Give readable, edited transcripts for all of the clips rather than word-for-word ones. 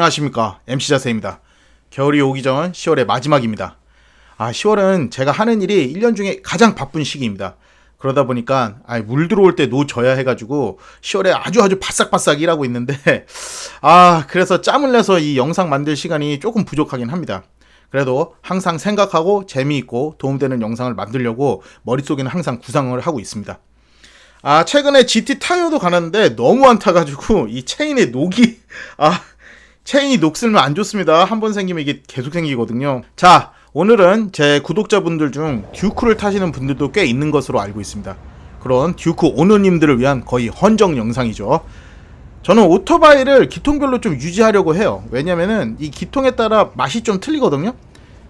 안녕하십니까, MC 자세입니다. 겨울이 오기 전 10월의 마지막입니다. 10월은 제가 하는 일이 1년 중에 가장 바쁜 시기입니다. 그러다 보니까 물 들어올 때 노져야 해가지고 10월에 아주 바싹바싹 일하고 있는데 그래서 짬을 내서 이 영상 만들 시간이 조금 부족하긴 합니다. 그래도 항상 생각하고 재미있고 도움되는 영상을 만들려고 머릿속에는 항상 구상을 하고 있습니다. 최근에 GT 타이어도 가는데 너무 안 타가지고 이 체인에 녹이 체인이 녹슬면 안 좋습니다. 한 번 생기면 이게 계속 생기거든요. 자, 오늘은 제 구독자분들 중 듀크를 타시는 분들도 꽤 있는 것으로 알고 있습니다. 그런 듀크 오너님들을 위한 거의 헌정 영상이죠. 저는 오토바이를 기통별로 좀 유지하려고 해요. 왜냐면은 이 기통에 따라 맛이 좀 틀리거든요.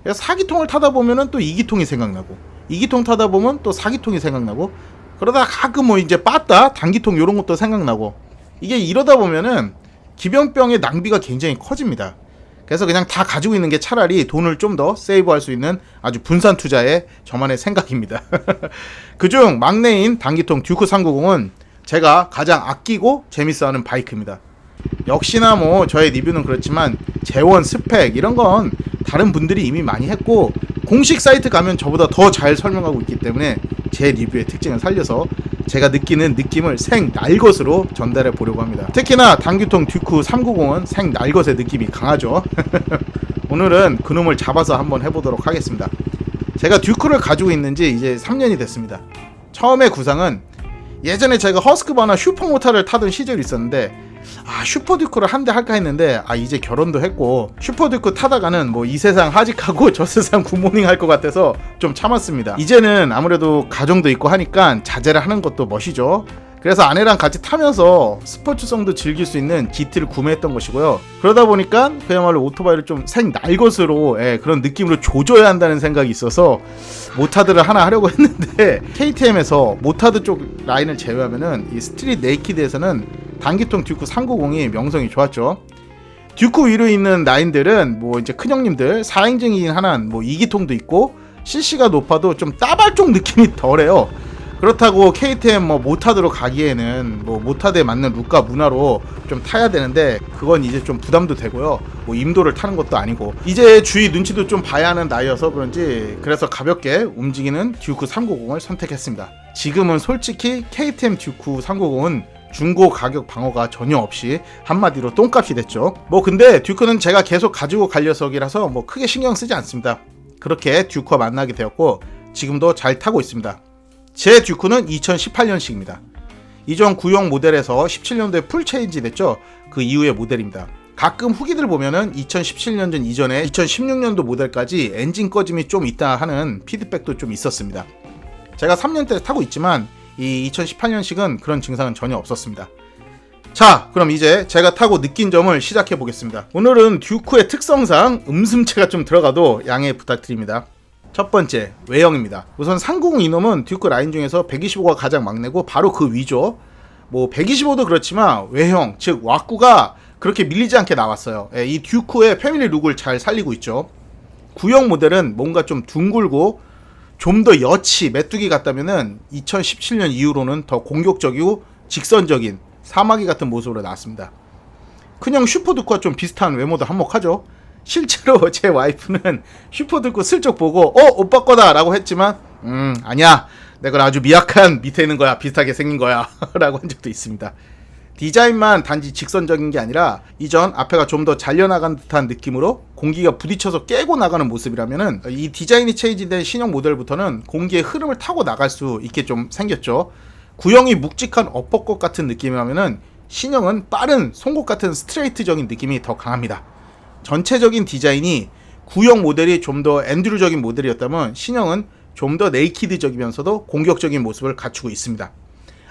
그래서 4기통을 타다 보면은 또 2기통이 생각나고, 2기통 타다 보면 또 4기통이 생각나고, 그러다 가끔 뭐 이제 빠따 단기통 이런 것도 생각나고, 이게 이러다 보면은 기병병의 낭비가 굉장히 커집니다. 그래서 그냥 다 가지고 있는 게 차라리 돈을 좀 더 세이브할 수 있는 아주 분산 투자의 저만의 생각입니다. 그중 막내인 단기통 듀크 390은 제가 가장 아끼고 재밌어하는 바이크입니다. 역시나 뭐 저의 리뷰는 그렇지만 재원, 스펙 이런 건 다른 분들이 이미 많이 했고, 공식 사이트 가면 저보다 더 잘 설명하고 있기 때문에 제 리뷰의 특징을 살려서 제가 느끼는 느낌을 생 날것으로 전달해 보려고 합니다. 특히나 단기통 듀크 390은 생 날것의 느낌이 강하죠. 오늘은 그놈을 잡아서 한번 해보도록 하겠습니다. 제가 듀크를 가지고 있는 지 이제 3년이 됐습니다. 처음에 구상은 예전에 제가 허스크바나 슈퍼모타를 타던 시절이 있었는데 슈퍼듀크를 한 대 할까 했는데 이제 결혼도 했고 슈퍼듀크 타다가는 뭐 이 세상 하직하고 저 세상 굿모닝 할 것 같아서 좀 참았습니다. 이제는 아무래도 가정도 있고 하니까 자제를 하는 것도 멋이죠. 그래서 아내랑 같이 타면서 스포츠성도 즐길 수 있는 GT를 구매했던 것이고요. 그러다 보니까 그야말로 오토바이를 좀 생 날것으로 그런 느낌으로 조져야 한다는 생각이 있어서 모타드를 하나 하려고 했는데 KTM에서 모타드 쪽 라인을 제외하면은 이 스트릿 네이키드에서는 단기통 듀크 390이 명성이 좋았죠. 듀크 위로 있는 라인들은 뭐 이제 큰형님들 4인승이긴 하나 뭐 2기통도 있고 CC가 높아도 좀 따발쪽 느낌이 덜해요. 그렇다고 KTM 뭐 모타드로 가기에는 뭐 모타드에 맞는 룩과 문화로 좀 타야 되는데 그건 이제 좀 부담도 되고요. 뭐 임도를 타는 것도 아니고 이제 주위 눈치도 좀 봐야 하는 나이여서 그런지 그래서 가볍게 움직이는 듀크 390을 선택했습니다. 지금은 솔직히 KTM 듀크 390은 중고 가격 방어가 전혀 없이 한마디로 똥값이 됐죠. 뭐 근데 듀크는 제가 계속 가지고 갈 녀석이라서 뭐 크게 신경 쓰지 않습니다. 그렇게 듀크와 만나게 되었고 지금도 잘 타고 있습니다. 제 듀크는 2018년식입니다. 이전 구형 모델에서 17년도에 풀 체인지 됐죠. 그 이후의 모델입니다. 가끔 후기들 보면은 2017년전 이전에 2016년도 모델까지 엔진 꺼짐이 좀 있다 하는 피드백도 좀 있었습니다. 제가 3년째 타고 있지만 이 2018년식은 그런 증상은 전혀 없었습니다. 자, 그럼 이제 제가 타고 느낀 점을 시작해 보겠습니다. 오늘은 듀크의 특성상 음슴체가 좀 들어가도 양해 부탁드립니다. 첫 번째, 외형입니다. 우선 390 이놈은 듀크 라인 중에서 125가 가장 막내고 바로 그 위죠. 뭐 125도 그렇지만 외형, 즉 왁구가 그렇게 밀리지 않게 나왔어요. 이 듀크의 패밀리 룩을 잘 살리고 있죠. 구형 모델은 뭔가 좀 둥글고 좀 더 여치 메뚜기 같다면은 2017년 이후로는 더 공격적이고 직선적인 사마귀 같은 모습으로 나왔습니다. 큰형 슈퍼듀크와 좀 비슷한 외모도 한몫하죠. 실제로 제 와이프는 슈퍼듀크 슬쩍 보고 오빠 거다 라고 했지만 아니야, 내가 아주 미약한 밑에 있는 거야, 비슷하게 생긴 거야 라고 한 적도 있습니다. 디자인만 단지 직선적인 게 아니라 이전 앞에가 좀 더 잘려나간 듯한 느낌으로 공기가 부딪혀서 깨고 나가는 모습이라면은 이 디자인이 체인지된 신형 모델부터는 공기의 흐름을 타고 나갈 수 있게 좀 생겼죠. 구형이 묵직한 어퍼컷 같은 느낌이라면은 신형은 빠른 송곳 같은 스트레이트적인 느낌이 더 강합니다. 전체적인 디자인이 구형 모델이 좀 더 엔드류적인 모델이었다면 신형은 좀 더 네이키드적이면서도 공격적인 모습을 갖추고 있습니다.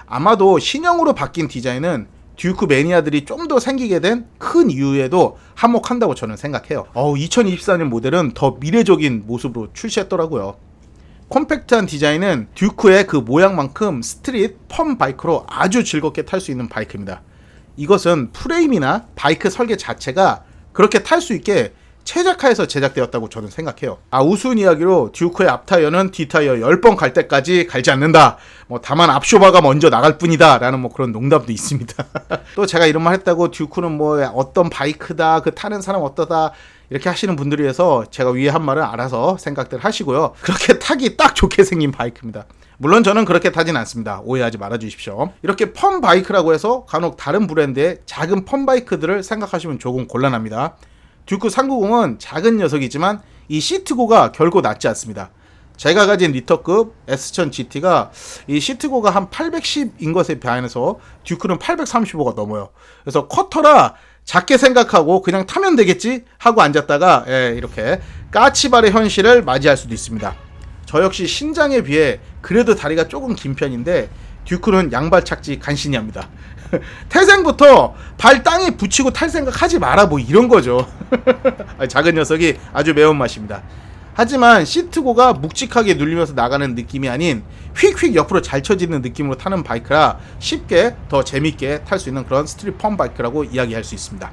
아마도 신형으로 바뀐 디자인은 듀크 매니아들이 좀 더 생기게 된 큰 이유에도 한몫한다고 저는 생각해요. 2024년 모델은 더 미래적인 모습으로 출시했더라고요. 컴팩트한 디자인은 듀크의 그 모양만큼 스트릿 펌 바이크로 아주 즐겁게 탈 수 있는 바이크입니다. 이것은 프레임이나 바이크 설계 자체가 그렇게 탈 수 있게 최적화해서 제작되었다고 저는 생각해요. 우스운 이야기로 듀크의 앞타이어는 뒷타이어 10번 갈 때까지 갈지 않는다. 다만 앞쇼바가 먼저 나갈 뿐이다. 라는 그런 농담도 있습니다. 또 제가 이런 말 했다고 듀크는 어떤 바이크다, 그 타는 사람 어떠다, 이렇게 하시는 분들이 해서 제가 위에 한 말은 알아서 생각들 하시고요. 그렇게 타기 딱 좋게 생긴 바이크입니다. 물론 저는 그렇게 타진 않습니다. 오해하지 말아주십시오. 이렇게 펌 바이크라고 해서 간혹 다른 브랜드의 작은 펌 바이크들을 생각하시면 조금 곤란합니다. 듀크 390은 작은 녀석이지만 이 시트고가 결코 낮지 않습니다. 제가 가진 리터급 S1000 GT가 이 시트고가 한 810인 것에 비해서 듀크는 835가 넘어요. 그래서 쿼터라 작게 생각하고 그냥 타면 되겠지 하고 앉았다가 이렇게 까치발의 현실을 맞이할 수도 있습니다. 저 역시 신장에 비해 그래도 다리가 조금 긴 편인데 듀크는 양발 착지 간신히 합니다. 태생부터 발 땅에 붙이고 탈 생각 하지 마라 이런 거죠. 작은 녀석이 아주 매운맛입니다. 하지만 시트고가 묵직하게 눌리면서 나가는 느낌이 아닌 휙휙 옆으로 잘 쳐지는 느낌으로 타는 바이크라 쉽게 더 재밌게 탈 수 있는 그런 스트릿 펌 바이크라고 이야기할 수 있습니다.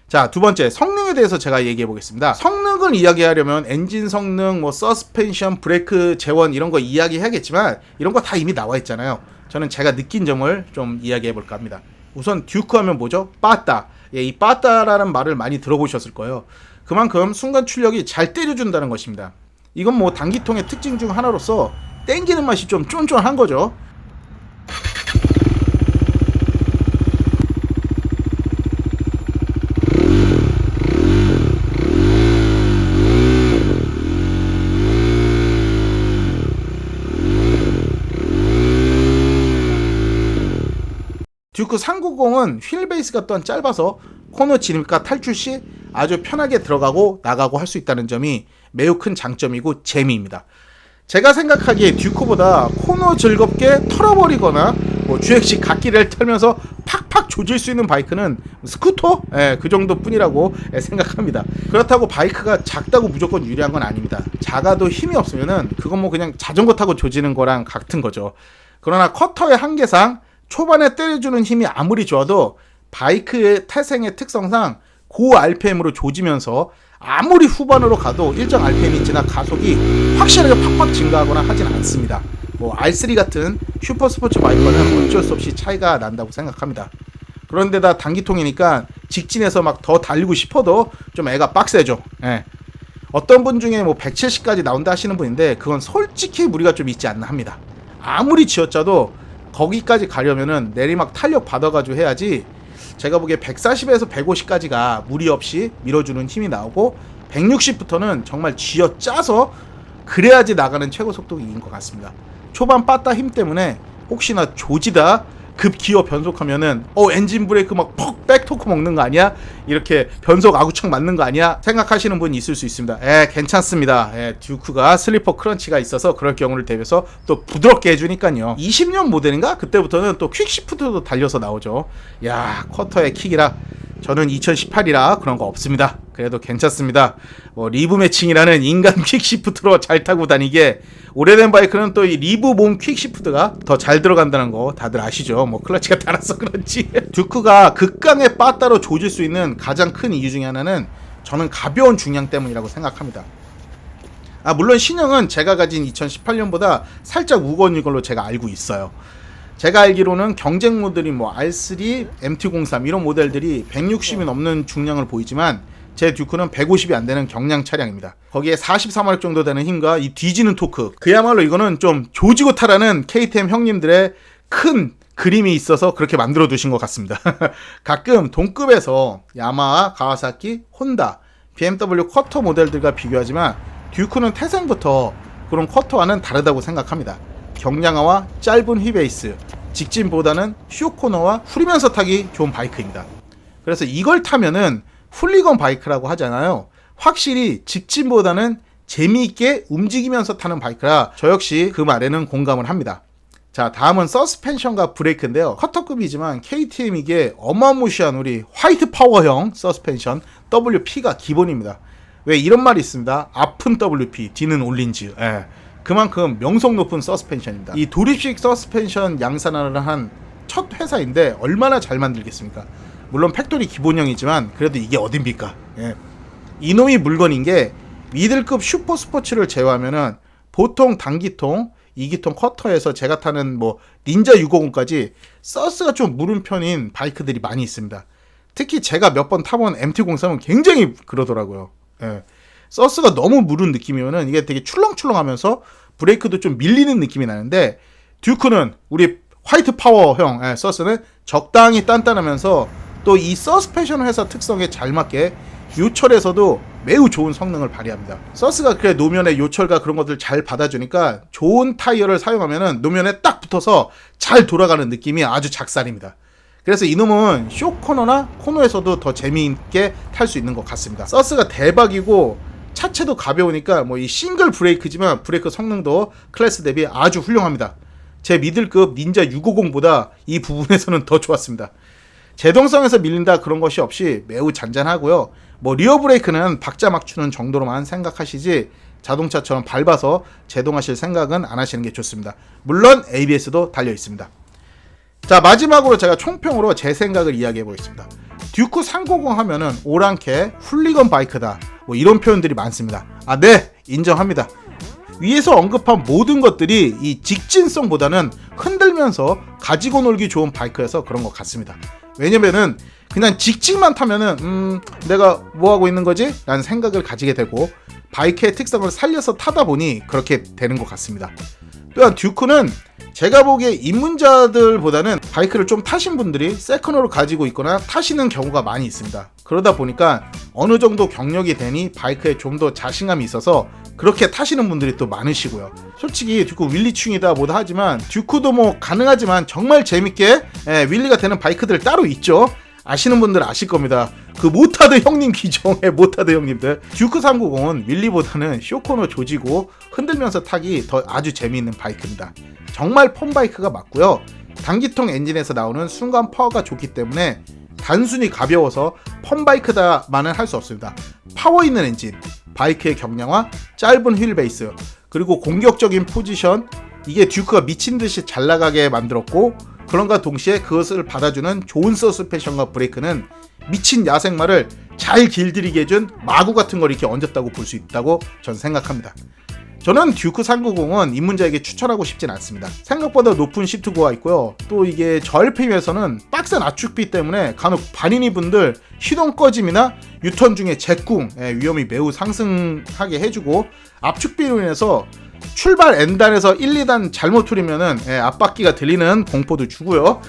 자, 두 번째, 성능에 대해서 제가 얘기해 보겠습니다. 성능을 이야기하려면 엔진 성능, 서스펜션, 브레이크 재원 이런 거 이야기해야겠지만 이런 거 다 이미 나와 있잖아요. 저는 제가 느낀 점을 좀 이야기해 볼까 합니다. 우선 듀크 하면 뭐죠? 빠따. 이 빠따라는 말을 많이 들어보셨을 거예요. 그만큼 순간 출력이 잘 때려준다는 것입니다. 이건 단기통의 특징 중 하나로서 땡기는 맛이 좀 쫀쫀한 거죠. 듀크 390은 휠 베이스가 또한 짧아서 코너 진입과 탈출 시 아주 편하게 들어가고 나가고 할 수 있다는 점이 매우 큰 장점이고 재미입니다. 제가 생각하기에 듀크보다 코너 즐겁게 털어버리거나 주행식 갓길을 털면서 팍팍 조질 수 있는 바이크는 스쿠터? 그 정도 뿐이라고 생각합니다. 그렇다고 바이크가 작다고 무조건 유리한 건 아닙니다. 작아도 힘이 없으면은 그건 그냥 자전거 타고 조지는 거랑 같은 거죠. 그러나 커터의 한계상 초반에 때려주는 힘이 아무리 좋아도 바이크의 태생의 특성상 고 RPM으로 조지면서 아무리 후반으로 가도 일정 RPM이 지나 가속이 확실하게 팍팍 증가하거나 하진 않습니다. R3 같은 슈퍼스포츠 바이크는 어쩔 수 없이 차이가 난다고 생각합니다. 그런데다 단기통이니까 직진해서 더 달리고 싶어도 좀 애가 빡세죠. 어떤 분 중에 170까지 나온다 하시는 분인데 그건 솔직히 무리가 좀 있지 않나 합니다. 아무리 쥐어짜도 거기까지 가려면은 내리막 탄력 받아가지고 해야지. 제가 보기에 140에서 150까지가 무리 없이 밀어주는 힘이 나오고 160부터는 정말 쥐어짜서 그래야지 나가는 최고 속도인 것 같습니다. 초반 빠따 힘 때문에 혹시나 조지다 급 기어 변속하면은 엔진 브레이크 퍽 백토크 먹는 거 아니야? 이렇게 변속 아구창 맞는 거 아니야? 생각하시는 분이 있을 수 있습니다. 괜찮습니다. 듀크가 슬리퍼 크런치가 있어서 그럴 경우를 대비해서 또 부드럽게 해주니까요. 20년 모델인가? 그때부터는 또 퀵시프트도 달려서 나오죠. 야, 쿼터의 킥이라 저는 2018이라 그런 거 없습니다. 그래도 괜찮습니다. 리브 매칭이라는 인간 퀵시프트로 잘 타고 다니게 오래된 바이크는 또 이 리브 몸 퀵시프트가 더 잘 들어간다는 거 다들 아시죠? 클러치가 달아서 그런지. 듀크가 극강의 빠따로 조질 수 있는 가장 큰 이유 중에 하나는 저는 가벼운 중량 때문이라고 생각합니다. 물론 신형은 제가 가진 2018년보다 살짝 무거운 걸로 제가 알고 있어요. 제가 알기로는 경쟁 모델이 R3, MT-03 이런 모델들이 160이 넘는 중량을 보이지만 제 듀크는 150이 안 되는 경량 차량입니다. 거기에 44마력 정도 되는 힘과 이 뒤지는 토크. 그야말로 이거는 좀 조지고 타라는 KTM 형님들의 큰 그림이 있어서 그렇게 만들어 두신 것 같습니다. 가끔 동급에서 야마하, 가와사키, 혼다, BMW 쿼터 모델들과 비교하지만 듀크는 태생부터 그런 쿼터와는 다르다고 생각합니다. 경량화와 짧은 휠베이스, 직진보다는 쇼코너와 후리면서 타기 좋은 바이크입니다. 그래서 이걸 타면은 훌리건 바이크라고 하잖아요. 확실히 직진보다는 재미있게 움직이면서 타는 바이크라 저 역시 그 말에는 공감을 합니다. 자, 다음은 서스펜션과 브레이크인데요. 커터급이지만 KTM이기에 어마무시한 우리 화이트 파워형 서스펜션 WP가 기본입니다. 왜 이런 말이 있습니다. 아픈 WP, 뒤는 올린즈. 그만큼 명성 높은 서스펜션입니다. 이 도립식 서스펜션 양산을 한 첫 회사인데 얼마나 잘 만들겠습니까? 물론 팩토리 기본형이지만 그래도 이게 어딘니까. 이놈이 물건인 게 미들급 슈퍼 스포츠를 제외하면은 보통 단기통, 2기통 커터에서 제가 타는 뭐 닌자 650까지 서스가 좀 무른 편인 바이크들이 많이 있습니다. 특히 제가 몇 번 타본 MT-03은 굉장히 그러더라고요. 예. 서스가 너무 무른 느낌이면은 이게 되게 출렁출렁하면서 브레이크도 좀 밀리는 느낌이 나는데, 듀크는 우리 화이트 파워형 서스는 적당히 단단하면서 또 이 서스펜션 회사 특성에 잘 맞게 요철에서도 매우 좋은 성능을 발휘합니다. 서스가 그래 노면의 요철과 그런 것들 잘 받아주니까 좋은 타이어를 사용하면은 노면에 딱 붙어서 잘 돌아가는 느낌이 아주 작살입니다. 그래서 이놈은 쇼코너나 코너에서도 더 재미있게 탈 수 있는 것 같습니다. 서스가 대박이고 차체도 가벼우니까 뭐 이 싱글 브레이크지만 브레이크 성능도 클래스 대비 아주 훌륭합니다. 제 미들급 닌자 650보다 이 부분에서는 더 좋았습니다. 제동성에서 밀린다 그런 것이 없이 매우 잔잔하고요. 뭐 리어 브레이크는 박자 맞추는 정도로만 생각하시지 자동차처럼 밟아서 제동하실 생각은 안 하시는 게 좋습니다. 물론 ABS도 달려 있습니다. 자, 마지막으로 제가 총평으로 제 생각을 이야기해 보겠습니다. 듀크 390 하면은 오랑캐 훌리건 바이크다, 뭐 이런 표현들이 많습니다. 아, 네, 인정합니다. 위에서 언급한 모든 것들이 이 직진성보다는 흔들면서 가지고 놀기 좋은 바이크여서 그런 것 같습니다. 왜냐면은 그냥 직진만 타면은 내가 뭐 하고 있는 거지? 라는 생각을 가지게 되고 바이크의 특성을 살려서 타다 보니 그렇게 되는 것 같습니다. 또한 듀크는 제가 보기에 입문자들보다는 바이크를 좀 타신 분들이 세컨으로 가지고 있거나 타시는 경우가 많이 있습니다. 그러다 보니까 어느 정도 경력이 되니 바이크에 좀 더 자신감이 있어서 그렇게 타시는 분들이 또 많으시고요. 솔직히 듀크 윌리충이다 뭐다 하지만 듀크도 뭐 가능하지만 정말 재밌게 윌리가 되는 바이크들 따로 있죠. 아시는 분들 아실 겁니다. 그 모타드 형님 기종의 모타드 형님들. 듀크 390은 윌리보다는 쇼코너 조지고 흔들면서 타기 더 아주 재미있는 바이크입니다. 정말 폼바이크가 맞고요. 단기통 엔진에서 나오는 순간 파워가 좋기 때문에 단순히 가벼워서 폼바이크다만은 할 수 없습니다. 파워 있는 엔진, 바이크의 경량화, 짧은 휠 베이스, 그리고 공격적인 포지션, 이게 듀크가 미친듯이 잘 나가게 만들었고, 그런가 동시에 그것을 받아주는 좋은 서스펜션과 브레이크는 미친 야생마를 잘 길들이게 해준 마구 같은 걸 이렇게 얹었다고 볼 수 있다고 저는 생각합니다. 저는 듀크 390은 입문자에게 추천하고 싶진 않습니다. 생각보다 높은 시트고가 있고요. 또 이게 저RPM에서는 빡센 압축비 때문에 간혹 반인이 분들 시동 꺼짐이나 유턴 중에 제궁 위험이 매우 상승하게 해주고, 압축비로 인해서 출발 N단에서 1, 2단 잘못 흐리면은 앞바퀴가 들리는 공포도 주고요.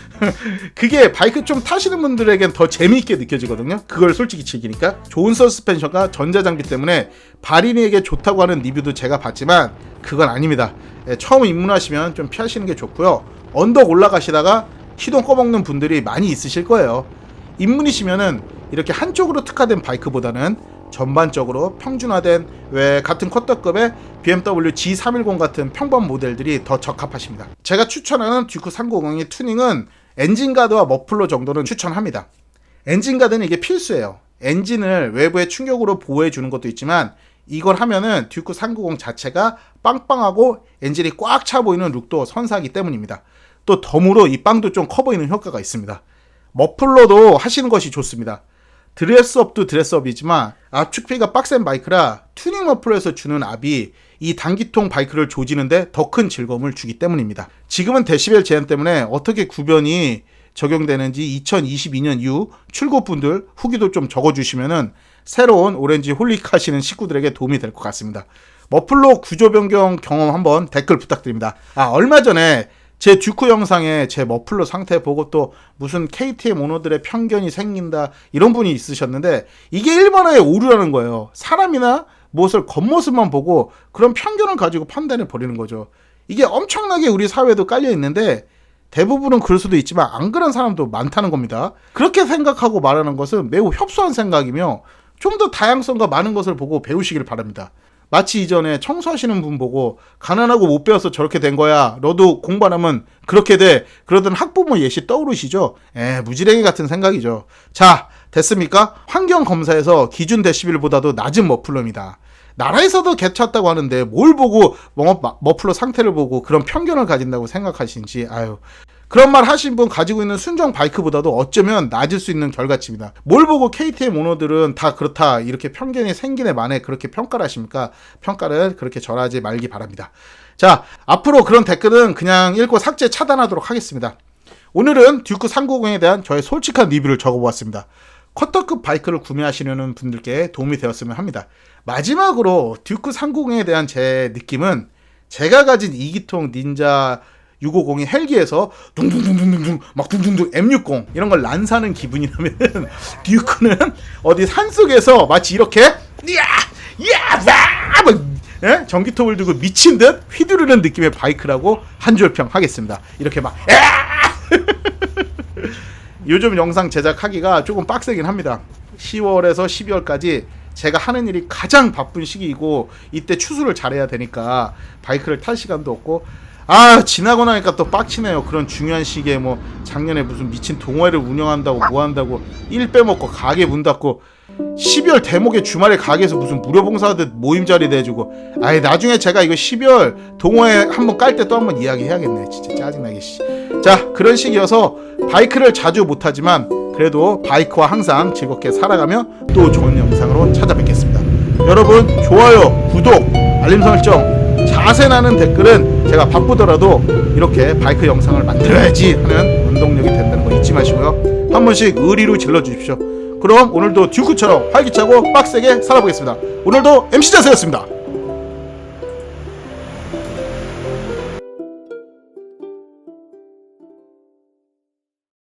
그게 바이크 좀 타시는 분들에겐 더 재미있게 느껴지거든요. 그걸 솔직히 즐기니까. 좋은 서스펜션과 전자장비 때문에 발인에게 좋다고 하는 리뷰도 제가 봤지만 그건 아닙니다. 처음 입문하시면 좀 피하시는 게 좋고요. 언덕 올라가시다가 시동 꺼먹는 분들이 많이 있으실 거예요. 입문이시면은 이렇게 한쪽으로 특화된 바이크보다는 전반적으로 평준화된 같은 컷터급의 BMW G310 같은 평범 모델들이 더 적합하십니다. 제가 추천하는 듀크 390의 튜닝은 엔진가드와 머플러 정도는 추천합니다. 엔진가드는 이게 필수예요. 엔진을 외부의 충격으로 보호해주는 것도 있지만 이걸 하면은 듀크 390 자체가 빵빵하고 엔진이 꽉 차 보이는 룩도 선사하기 때문입니다. 또 덤으로 이 빵도 좀 커 보이는 효과가 있습니다. 머플러도 하시는 것이 좋습니다. 드레스업도 드레스업이지만 압축비가 빡센 바이크라 튜닝 머플러에서 주는 압이 이 단기통 바이크를 조지는데 더 큰 즐거움을 주기 때문입니다. 지금은 데시벨 제한 때문에 어떻게 구변이 적용되는지 2022년 이후 출고분들 후기도 좀 적어주시면은 새로운 오렌지 홀릭 하시는 식구들에게 도움이 될 것 같습니다. 머플러 구조 변경 경험 한번 댓글 부탁드립니다. 얼마 전에 제 듀크 영상에 제 머플러 상태 보고 또 무슨 KTM 오너들의 편견이 생긴다 이런 분이 있으셨는데, 이게 일반화의 오류라는 거예요. 사람이나 무엇을 겉모습만 보고 그런 편견을 가지고 판단해 버리는 거죠. 이게 엄청나게 우리 사회에도 깔려 있는데 대부분은 그럴 수도 있지만 안 그런 사람도 많다는 겁니다. 그렇게 생각하고 말하는 것은 매우 협소한 생각이며 좀 더 다양성과 많은 것을 보고 배우시길 바랍니다. 마치 이전에 청소하시는 분 보고 가난하고 못 배워서 저렇게 된 거야, 너도 공부 안 하면 그렇게 돼, 그러던 학부모 예시 떠오르시죠? 무지랭이 같은 생각이죠. 자, 됐습니까? 환경검사에서 기준 데시벨보다도 낮은 머플러입니다. 나라에서도 괜찮다고 하는데 뭘 보고 머플러 상태를 보고 그런 편견을 가진다고 생각하시는지. 그런 말 하신 분 가지고 있는 순정 바이크보다도 어쩌면 낮을 수 있는 결과치입니다. 뭘 보고 KTM 오너들은 다 그렇다 이렇게 편견이 생기네 만에 그렇게 평가를 하십니까? 평가를 그렇게 전하지 말기 바랍니다. 자, 앞으로 그런 댓글은 그냥 읽고 삭제 차단하도록 하겠습니다. 오늘은 듀크 390에 대한 저의 솔직한 리뷰를 적어보았습니다. 쿼터급 바이크를 구매하시려는 분들께 도움이 되었으면 합니다. 마지막으로 듀크 390에 대한 제 느낌은 제가 가진 2기통 닌자 650이 헬기에서 둥둥둥둥둥 막 둥둥둥 M60 이런 걸 난사는 기분이라면 듀크는 어디 산속에서 마치 이렇게 예? 전기톱을 들고 미친 듯 휘두르는 느낌의 바이크라고 한 줄 평 하겠습니다. 이렇게 막 요즘 영상 제작하기가 조금 빡세긴 합니다. 10월에서 12월까지 제가 하는 일이 가장 바쁜 시기이고 이때 추수를 잘해야 되니까 바이크를 탈 시간도 없고 지나고 나니까 또 빡치네요. 그런 중요한 시기에 뭐 작년에 무슨 미친 동호회를 운영한다고 뭐 한다고 일 빼먹고 가게 문 닫고 12월 대목에 주말에 가게에서 무슨 무료 봉사하듯 모임 자리 내주고 나중에 제가 이거 12월 동호회 한번 깔 때 또 한번 이야기 해야겠네. 진짜 짜증나게 자, 그런 시기여서 바이크를 자주 못하지만 그래도 바이크와 항상 즐겁게 살아가며 또 좋은 영상으로 찾아뵙겠습니다. 여러분 좋아요, 구독, 알림 설정, 자세 나는 댓글은 제가 바쁘더라도 이렇게 바이크 영상을 만들어야지 하는 원동력이 된다는 거 잊지 마시고요. 한 번씩 의리로 질러주십시오. 그럼 오늘도 듀크처럼 활기차고 빡세게 살아보겠습니다. 오늘도 MC 자세였습니다.